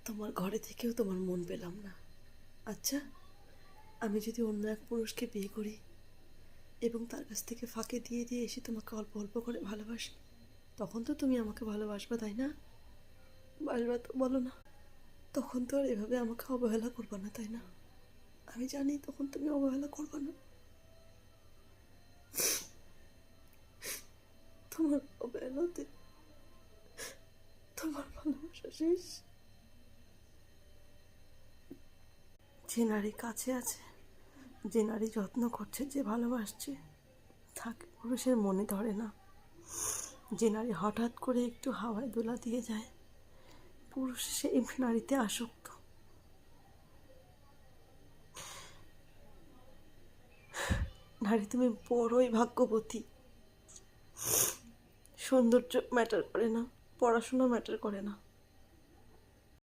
তোমার ঘরে থেকেও তোমার মন পেলাম না। আচ্ছা, আমি যদি অন্য এক পুরুষকে বিয়ে করি এবং তার কাছ থেকে ফাঁকে দিয়ে দিয়ে এসে তোমাকে অল্প অল্প করে ভালোবাসি, তখন তো তুমি আমাকে ভালোবাসবা, তাই না? বাসবা তো, বলো না? তখন তো আর এভাবে আমাকে অবহেলা করবা না, তাই না? আমি জানি তখন তুমি অবহেলা করবা না। তোমার অবহেলাতে তোমার ভালোবাসা শেষ। যে নারী কাছে আছে, যে নারী যত্ন করছে, যে ভালোবাসছে, তাকে পুরুষের মনে ধরে না। যে নারী হঠাৎ করে একটু হাওয়ায় দোলা দিয়ে যায়, পুরুষ সেই নারীতে আসক্ত। নারী, তুমি বড়ই ভাগ্যবতী। সৌন্দর্য ম্যাটার করে না, পড়াশোনা ম্যাটার করে না,